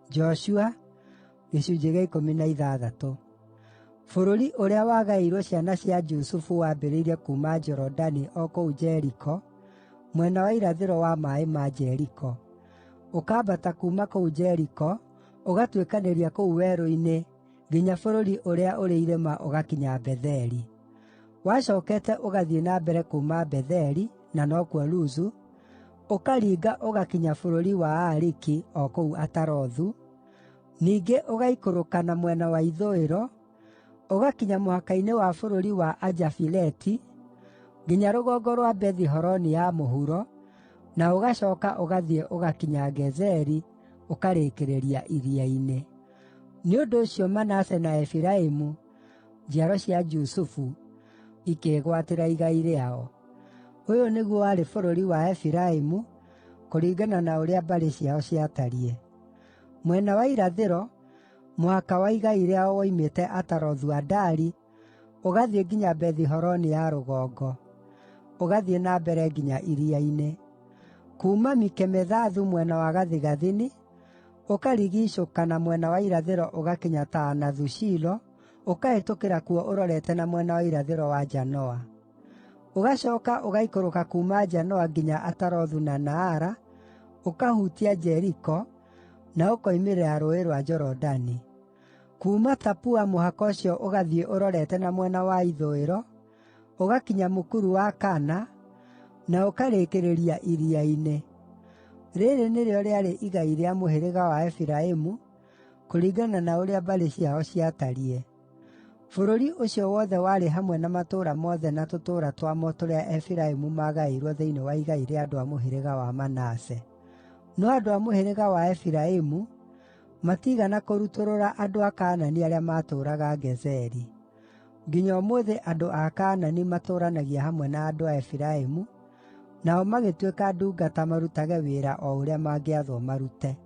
Joshua gĩcunjĩ gĩa 16. Bũrũri ũrĩa wagaĩirwo ciana cia Jusufu wambĩrĩirie kuuma Jorodani o kũu Jeriko, mwena wa irathĩro wa maaĩ ma Jeriko. Ũkambata kuuma kũu Jeriko, ũgatuĩkanĩria kũu werũ-inĩ, nginya bũrũri ũrĩa ũrĩ irĩma ũgakinya Betheli. Wacookete ũgathiĩ na mbere kuuma Betheli, na nokuo Luzu, ũkaringa ũgakinya bũrũri wa Aariki o kũu Atarothu, ningĩ ũgaikũrũka na mwena wa ithũĩro, ũgakinya mũhaka-inĩ wa bũrũri wa Ajafileti, nginya rũgongo rwa Bethi-Horoni ya mũhuro, na ũgacooka ũgathiĩ ũgakinya Gezeri, ũkarĩkĩrĩria iria-inĩ. Nĩ ũndũ ũcio Manase na Efiraimu, njiaro cia Jusufu, ikĩĩgwatĩra igai rĩao. Ũyũ nĩguo warĩ bũrũri wa Efiraimu, kũringana na ũrĩa mbarĩ ciao ciatariĩ. Mwena wa irathĩro, mũhaka wa igai rĩao woimĩte Atarothu-Adari, ũgathiĩ nginya Bethi-Horoni ya rũgongo, ũgathiĩ na mbere nginya iria-inĩ. Kuuma Mikemethathu mwena wa gathigathini, ũkarigiicũka na mwena wa irathĩro ũgakinya Taanathu-Shilo, ũkahĩtũkĩra kuo ũrorete na mwena wa irathĩro wa Janoa. Ũgacooka ũgaikũrũka kuuma Janoa nginya Atarothu na Naara, ũkahutia Jeriko, na ũkoimĩrĩra Rũũĩ rwa Jorodani. Kuuma Tapua mũhaka ũcio ũgathiĩ ũrorete na mwena wa ithũĩro, ũgakinya mũkuru wa Kana, na ũkarĩkĩrĩria iria-inĩ. Rĩrĩ nĩrĩo rĩarĩ igai rĩa mũhĩrĩga wa Efiraimu, kũringana na ũrĩa mbarĩ ciao ciatariĩ. Bũrũri ũcio wothe warĩ hamwe na matũũra mothe na tũtũũra twamo tũrĩa Efiraimu maagaĩirwo thĩinĩ wa igai rĩa andũ a mũhĩrĩga wa Manase. No andũ a mũhĩrĩga wa Efiraimu matiigana kũrutũrũra andũ a Kaanani arĩa maatũũraga Gezeri. Nginya ũmũthĩ andũ a Kaanani matũũranagia hamwe na andũ a Efiraimu, nao magĩtuĩka ndungata marutage wĩra o ũrĩa mangĩathwo marute.